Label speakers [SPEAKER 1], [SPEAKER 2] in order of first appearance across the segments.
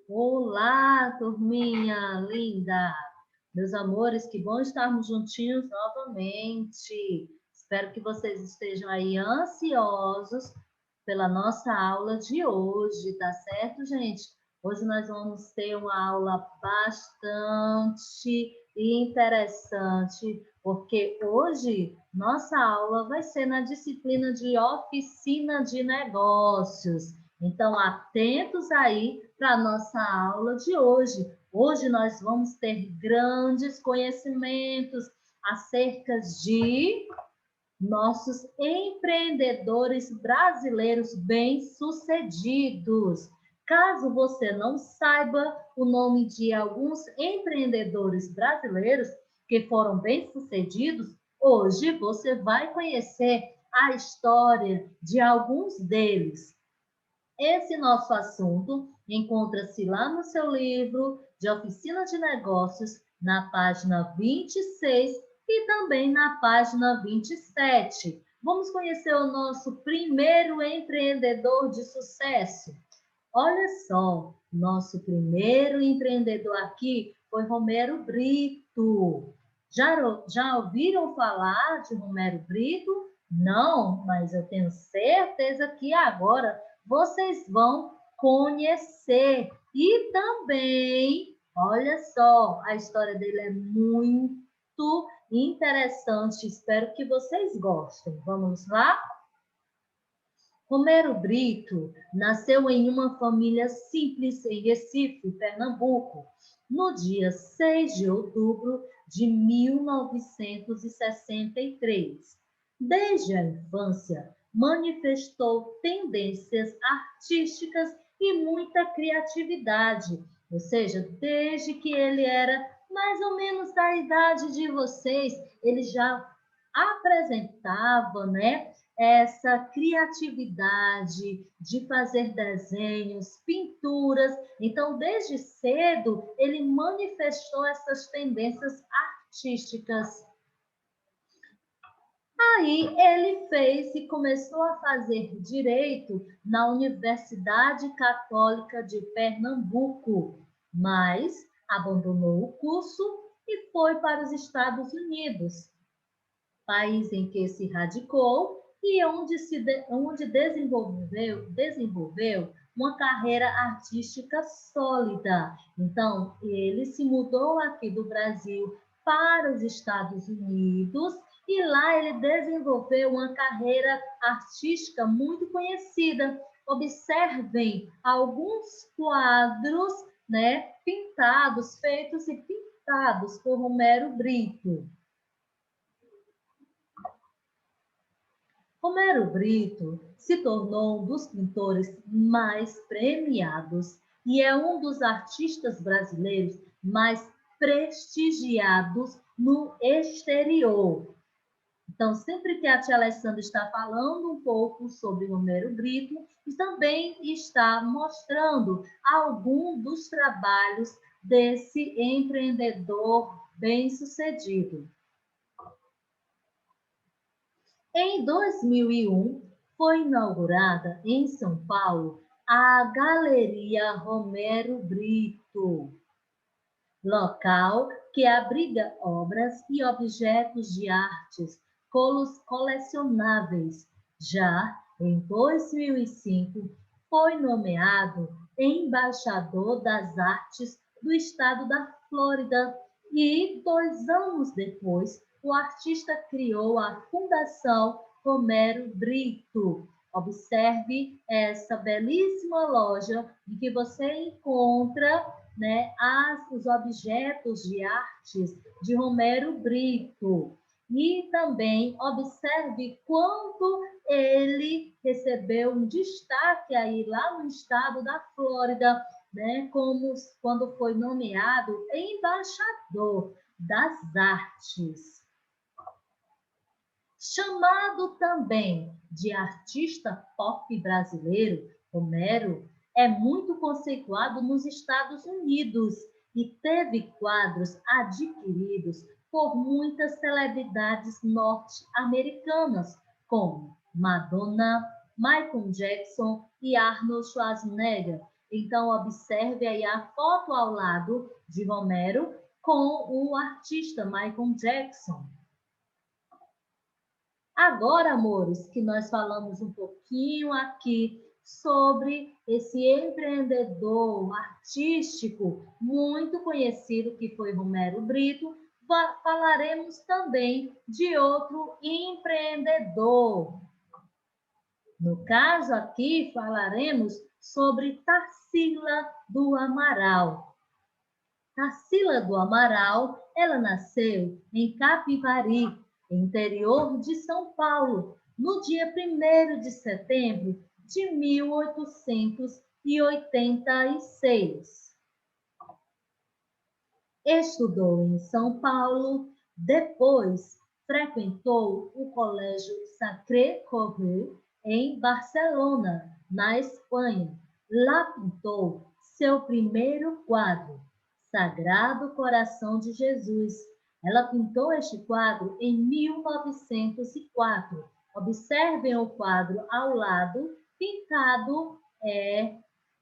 [SPEAKER 1] Olá, turminha linda! Meus amores, que bom estarmos juntinhos novamente. Espero que vocês estejam aí ansiosos pela nossa aula de hoje, tá certo, gente? Hoje nós vamos ter uma aula bastante interessante, porque hoje nossa aula vai ser na disciplina de oficina de negócios. Então, atentos aí para a nossa aula de hoje. Hoje nós vamos ter grandes conhecimentos acerca de nossos empreendedores brasileiros bem-sucedidos. Caso você não saiba o nome de alguns empreendedores brasileiros que foram bem-sucedidos, hoje você vai conhecer a história de alguns deles. Esse nosso assunto encontra-se lá no seu livro de Oficina de Negócios, na página 26 e também na página 27. Vamos conhecer o nosso primeiro empreendedor de sucesso. Olha só, nosso primeiro empreendedor aqui foi Romero Brito. Já ouviram falar de Romero Brito? Não, mas eu tenho certeza que agora vocês vão conhecer. E também, olha só, a história dele é muito interessante. Espero que vocês gostem. Vamos lá? Romero Brito nasceu em uma família simples em Recife, Pernambuco, no dia 6 de outubro de 1963. Desde a infância, manifestou tendências artísticas e muita criatividade, ou seja, desde que ele era mais ou menos da idade de vocês, ele já apresentava, né, essa criatividade de fazer desenhos, pinturas. Então, desde cedo, ele manifestou essas tendências artísticas. Aí ele fez e começou a fazer direito na Universidade Católica de Pernambuco, mas abandonou o curso e foi para os Estados Unidos, país em que se radicou e onde desenvolveu uma carreira artística sólida. Então, ele se mudou aqui do Brasil para os Estados Unidos e lá ele desenvolveu uma carreira artística muito conhecida. Observem alguns quadros, né, pintados, feitos e pintados por Romero Brito. Romero Brito se tornou um dos pintores mais premiados e é um dos artistas brasileiros mais prestigiados no exterior. Então, sempre que a tia Alessandra está falando um pouco sobre Romero Brito, e também está mostrando algum dos trabalhos desse empreendedor bem-sucedido. Em 2001, foi inaugurada em São Paulo a Galeria Romero Brito, local que abriga obras e objetos de artes colecionáveis. Já em 2005, foi nomeado embaixador das artes do estado da Flórida e 2 anos depois, o artista criou a Fundação Romero Brito. Observe essa belíssima loja em que você encontra, né, os objetos de artes de Romero Brito. E também observe quanto ele recebeu um destaque aí lá no estado da Flórida, né, como quando foi nomeado embaixador das artes. Chamado também de artista pop brasileiro, Romero é muito conceituado nos Estados Unidos e teve quadros adquiridos por muitas celebridades norte-americanas, como Madonna, Michael Jackson e Arnold Schwarzenegger. Então, observe aí a foto ao lado de Romero com o artista Michael Jackson. Agora, amores, que nós falamos um pouquinho aqui sobre esse empreendedor artístico muito conhecido que foi Romero Brito, falaremos também de outro empreendedor. No caso aqui, falaremos sobre Tarsila do Amaral. Tarsila do Amaral, ela nasceu em Capivari, interior de São Paulo, no dia 1º de setembro de 1886. Estudou em São Paulo, depois frequentou o Colégio Sacré-Cœur em Barcelona, na Espanha. Lá pintou seu primeiro quadro, Sagrado Coração de Jesus. Ela pintou este quadro em 1904. Observem o quadro ao lado, pintado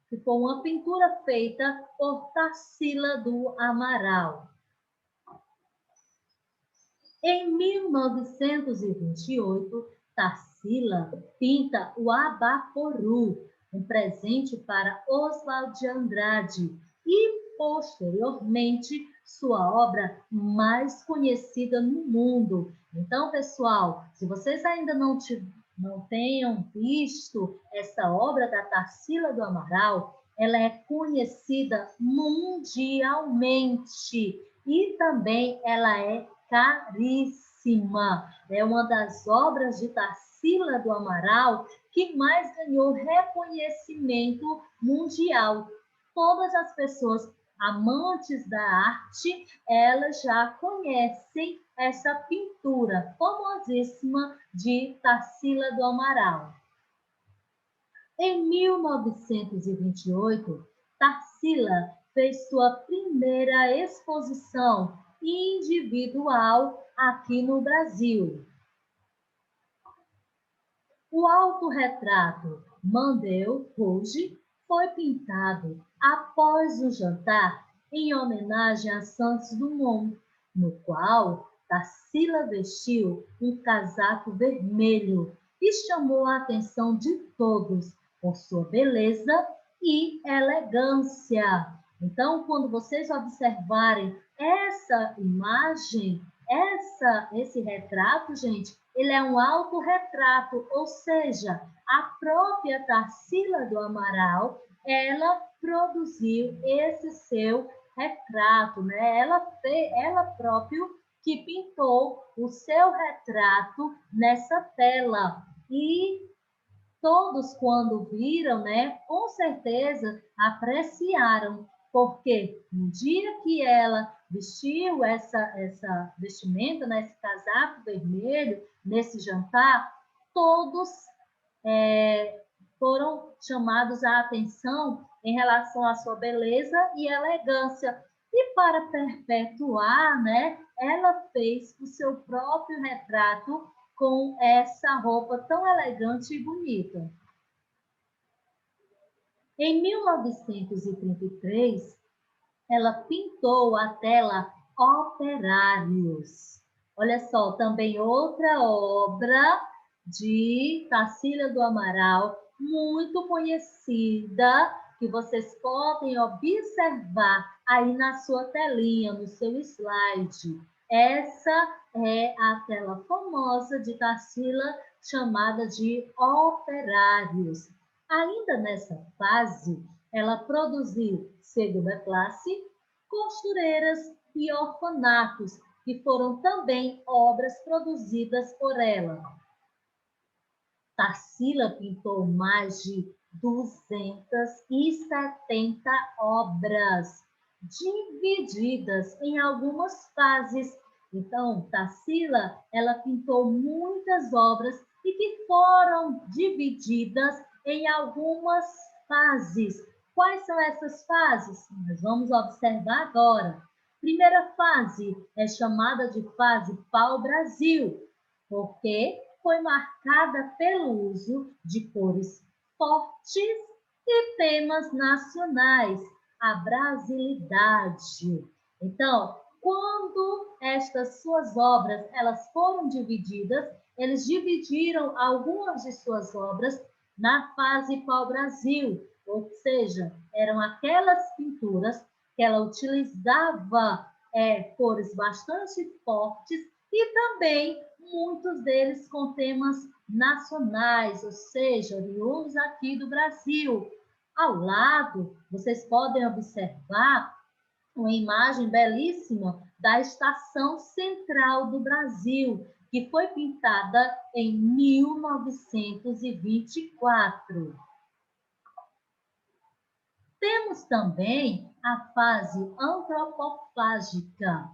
[SPEAKER 1] que foi uma pintura feita por Tarsila do Amaral. Em 1928, Tarsila pinta o Abaporu, um presente para Oswald de Andrade, e, posteriormente, sua obra mais conhecida no mundo. Então, pessoal, se vocês ainda não tenham visto essa obra da Tarsila do Amaral, ela é conhecida mundialmente e também ela é caríssima. É uma das obras de Tarsila do Amaral que mais ganhou reconhecimento mundial. Todas as pessoas amantes da arte, elas já conhecem essa pintura famosíssima de Tarsila do Amaral. Em 1928, Tarsila fez sua primeira exposição individual aqui no Brasil. O autorretrato Mandel Rouge foi pintado após o jantar em homenagem a Santos Dumont, no qual Tarsila vestiu um casaco vermelho e chamou a atenção de todos por sua beleza e elegância. Então, quando vocês observarem essa imagem, esse retrato, gente, ele é um autorretrato, ou seja, a própria Tarsila do Amaral, ela produziu esse seu retrato, né? Ela própria que pintou o seu retrato nessa tela. E todos, quando viram, né, com certeza apreciaram, porque no dia que ela vestiu essa vestimenta, né, esse casaco vermelho, nesse jantar, todos foram chamados a atenção em relação à sua beleza e elegância. E para perpetuar, né, ela fez o seu próprio retrato com essa roupa tão elegante e bonita. Em 1933, ela pintou a tela Operários. Olha só, também outra obra de Tarsila do Amaral, muito conhecida, que vocês podem observar aí na sua telinha, no seu slide. Essa é a tela famosa de Tarsila, chamada de Operários. Ainda nessa fase, ela produziu Segunda Classe, Costureiras e Orfanatos, que foram também obras produzidas por ela. Tarsila pintou mais de 270 obras, divididas em algumas fases. Então, Tarsila, ela pintou muitas obras e que foram divididas em algumas fases. Quais são essas fases? Nós vamos observar agora. Primeira fase é chamada de fase pau-brasil, porque foi marcada pelo uso de cores fortes e temas nacionais, a brasilidade. Então, quando estas suas obras elas foram divididas, eles dividiram algumas de suas obras na fase pau-brasil, ou seja, eram aquelas pinturas que ela utilizava cores bastante fortes e também muitos deles com temas nacionais, ou seja, oriundos aqui do Brasil. Ao lado, vocês podem observar uma imagem belíssima da Estação Central do Brasil, que foi pintada em 1924. Temos também a fase antropofágica,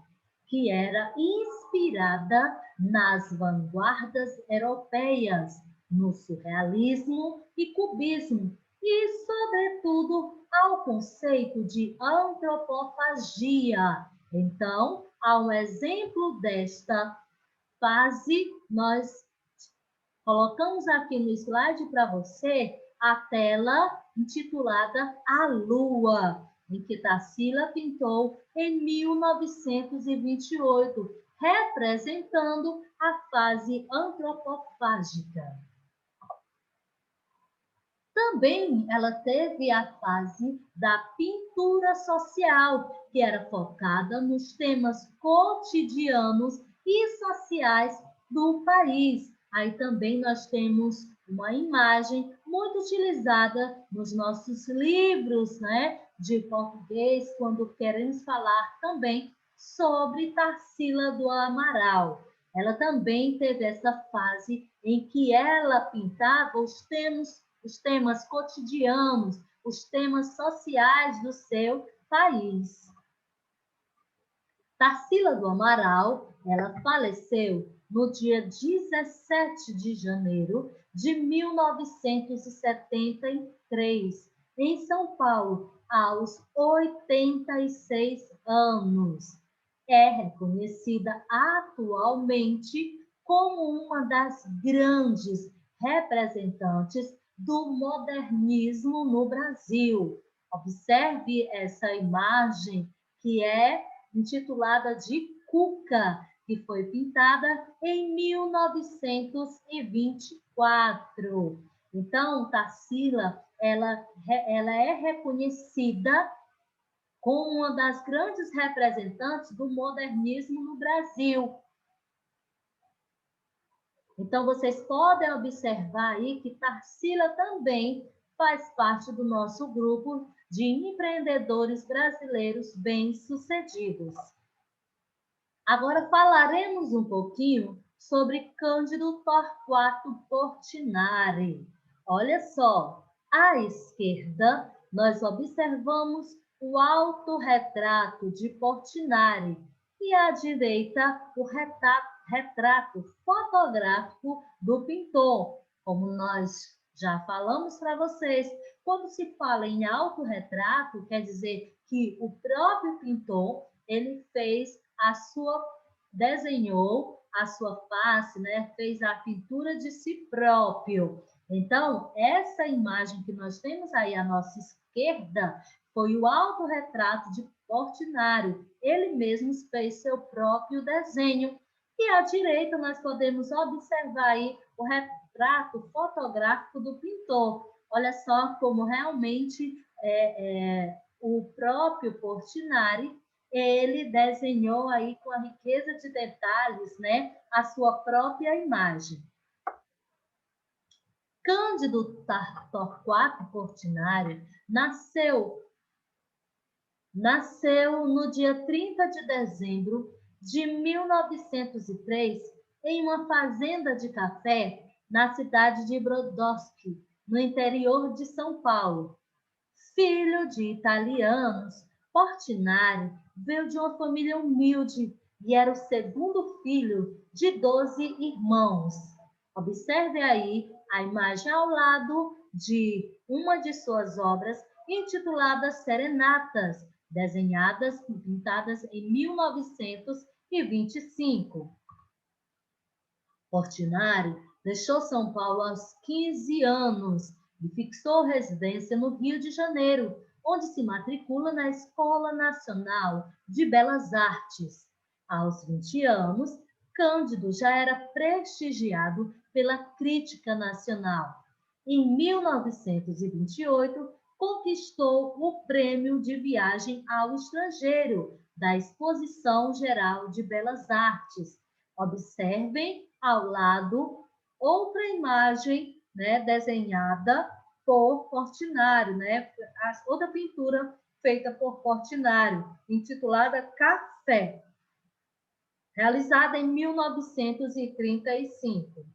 [SPEAKER 1] que era inspirada nas vanguardas europeias, no surrealismo e cubismo, e, sobretudo, ao conceito de antropofagia. Então, há um exemplo desta fase, nós colocamos aqui no slide para você a tela intitulada A Lua, em que Tarsila pintou em 1928, representando a fase antropofágica. Também ela teve a fase da pintura social, que era focada nos temas cotidianos e sociais do país. Aí também nós temos uma imagem muito utilizada nos nossos livros, né, de português, quando queremos falar também sobre Tarsila do Amaral. Ela também teve essa fase em que ela pintava os temas cotidianos, os temas sociais do seu país. Tarsila do Amaral, ela faleceu no dia 17 de janeiro de 1973, em São Paulo, aos 86 anos. É reconhecida atualmente como uma das grandes representantes do modernismo no Brasil. Observe essa imagem que é intitulada de Cuca, que foi pintada em 1924. Então, Tarsila, ela é reconhecida como uma das grandes representantes do modernismo no Brasil. Então, vocês podem observar aí que Tarsila também faz parte do nosso grupo de empreendedores brasileiros bem-sucedidos. Agora falaremos um pouquinho sobre Cândido Torquato Portinari. Olha só, à esquerda nós observamos o autorretrato de Portinari e à direita o retrato fotográfico do pintor. Como nós já falamos para vocês, quando se fala em autorretrato, quer dizer que o próprio pintor ele desenhou a sua face, né? Fez a pintura de si próprio. Então, essa imagem que nós temos aí à nossa esquerda foi o autorretrato de Portinari. Ele mesmo fez seu próprio desenho. E à direita nós podemos observar aí o retrato fotográfico do pintor. Olha só como realmente o próprio Portinari ele desenhou aí com a riqueza de detalhes, né, a sua própria imagem. Cândido Torquato Portinari nasceu no dia 30 de dezembro de 1903 em uma fazenda de café na cidade de Brodowski, no interior de São Paulo. Filho de italianos, Portinari veio de uma família humilde e era o segundo filho de 12 irmãos. Observe aí a imagem ao lado de uma de suas obras intitulada Serenatas, desenhadas e pintadas em 1925. Portinari deixou São Paulo aos 15 anos e fixou residência no Rio de Janeiro, onde se matricula na Escola Nacional de Belas Artes. Aos 20 anos, Cândido já era prestigiado pela crítica nacional. Em 1928, conquistou o Prêmio de Viagem ao Estrangeiro da Exposição Geral de Belas Artes. Observem ao lado outra imagem, né, desenhada por Portinari, né, outra pintura feita por Portinari, intitulada Café, realizada em 1935.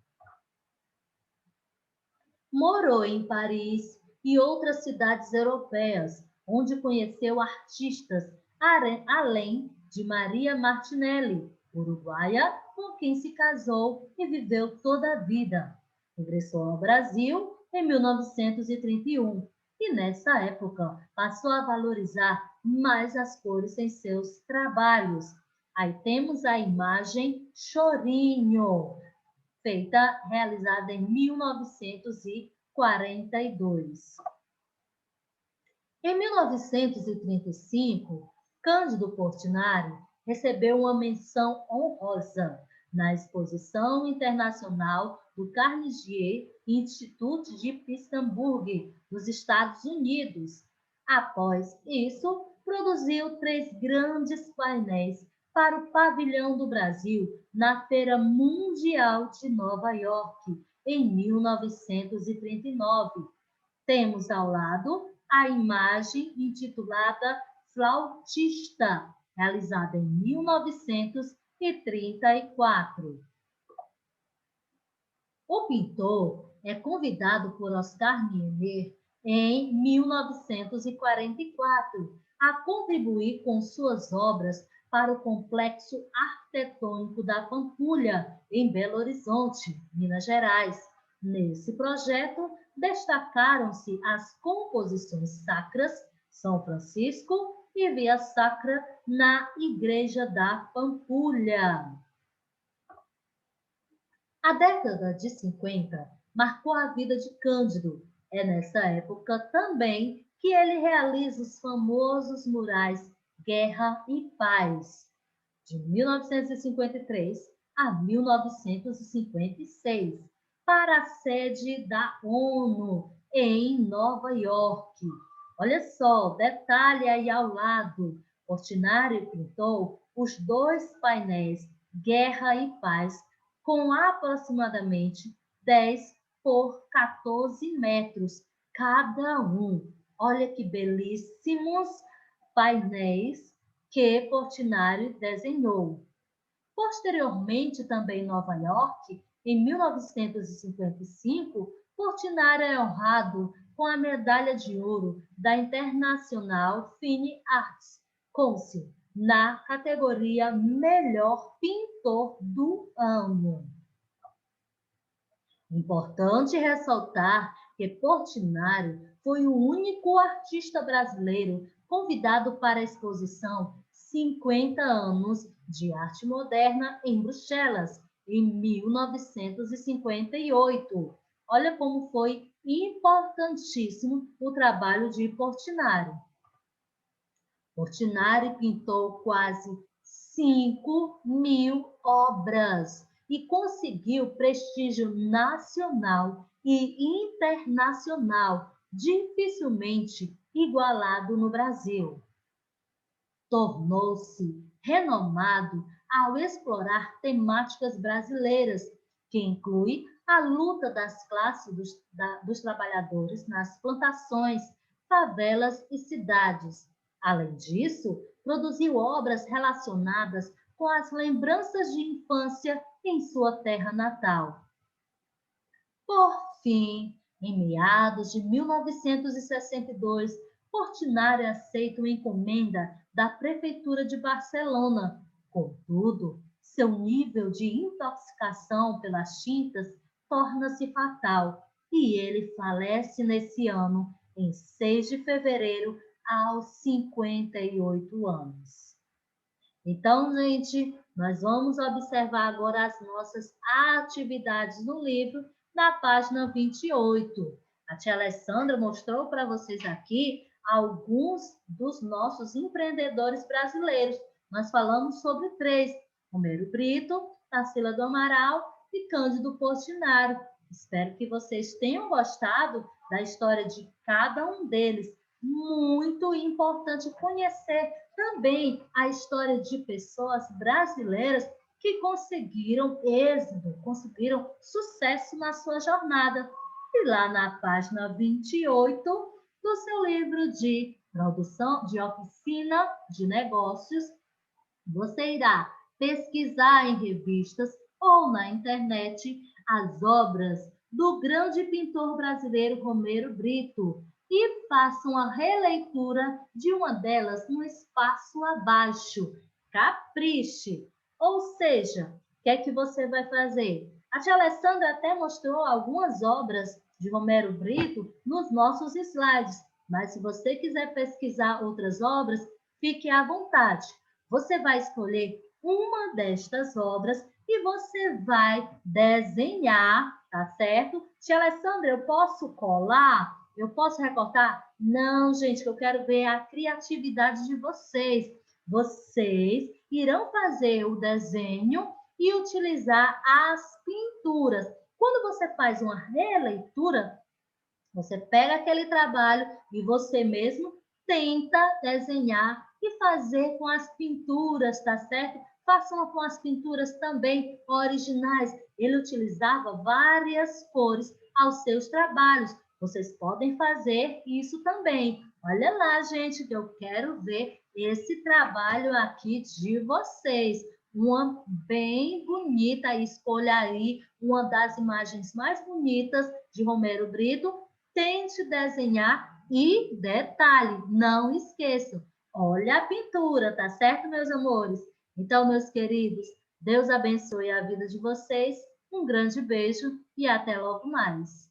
[SPEAKER 1] Morou em Paris e outras cidades europeias, onde conheceu artistas além de Maria Martinelli, uruguaia, com quem se casou e viveu toda a vida. Regressou ao Brasil em 1931 e, nessa época, passou a valorizar mais as cores em seus trabalhos. Aí temos a imagem Chorinho, realizada em 1942. Em 1935, Cândido Portinari recebeu uma menção honrosa na Exposição Internacional do Carnegie Institute de Pittsburgh, nos Estados Unidos. Após isso, produziu 3 grandes painéis para o Pavilhão do Brasil na Feira Mundial de Nova York, em 1939. Temos ao lado a imagem intitulada Flautista, realizada em 1934. O pintor é convidado por Oscar Niemeyer em 1944 a contribuir com suas obras para o complexo arquitetônico da Pampulha, em Belo Horizonte, Minas Gerais. Nesse projeto, destacaram-se as composições sacras São Francisco e Via Sacra na Igreja da Pampulha. A década de 50 marcou a vida de Cândido. É nessa época também que ele realiza os famosos murais Guerra e Paz, de 1953 a 1956, para a sede da ONU em Nova York. Olha só, detalhe aí ao lado. Portinari pintou os 2 painéis Guerra e Paz com aproximadamente 10 por 14 metros cada um. Olha que belíssimos painéis que Portinari desenhou. Posteriormente, também em Nova York, em 1955, Portinari é honrado com a medalha de ouro da International Fine Arts Council na categoria Melhor Pintor do Ano. Importante ressaltar que Portinari foi o único artista brasileiro convidado para a exposição 50 anos de arte moderna em Bruxelas, em 1958. Olha como foi importantíssimo o trabalho de Portinari. Portinari pintou quase 5.000 obras e conseguiu prestígio nacional e internacional, dificilmente igualado no Brasil. Tornou-se renomado ao explorar temáticas brasileiras, que inclui a luta das classes dos trabalhadores nas plantações, favelas e cidades. Além disso, produziu obras relacionadas com as lembranças de infância em sua terra natal. Por fim, em meados de 1962, Portinari aceita uma encomenda da Prefeitura de Barcelona. Contudo, seu nível de intoxicação pelas tintas torna-se fatal e ele falece nesse ano, em 6 de fevereiro, aos 58 anos. Então, gente, nós vamos observar agora as nossas atividades no livro, na página 28. A tia Alessandra mostrou para vocês aqui alguns dos nossos empreendedores brasileiros. Nós falamos sobre três: Romero Brito, Tarsila do Amaral e Cândido Portinari. Espero que vocês tenham gostado da história de cada um deles. Muito importante conhecer também a história de pessoas brasileiras que conseguiram êxito, conseguiram sucesso na sua jornada. E lá na página 28 do seu livro de produção de oficina de negócios, você irá pesquisar em revistas ou na internet as obras do grande pintor brasileiro Romero Brito e faça uma releitura de uma delas no espaço abaixo. Capriche! Ou seja, o que é que você vai fazer? A tia Alessandra até mostrou algumas obras de Romero Brito nos nossos slides, mas se você quiser pesquisar outras obras, fique à vontade. Você vai escolher uma destas obras e você vai desenhar, tá certo? Tia Alessandra, eu posso colar? Eu posso recortar? Não, gente, eu quero ver a criatividade de vocês. Vocês irão fazer o desenho e utilizar as pinturas. Quando você faz uma releitura, você pega aquele trabalho e você mesmo tenta desenhar e fazer com as pinturas, tá certo? Façam com as pinturas também originais. Ele utilizava várias cores aos seus trabalhos. Vocês podem fazer isso também. Olha lá, gente, que eu quero ver esse trabalho aqui de vocês. Uma bem bonita, escolha aí uma das imagens mais bonitas de Romero Brito. Tente desenhar e detalhe, não esqueça, olha a pintura, tá certo, meus amores? Então, meus queridos, Deus abençoe a vida de vocês. Um grande beijo e até logo mais.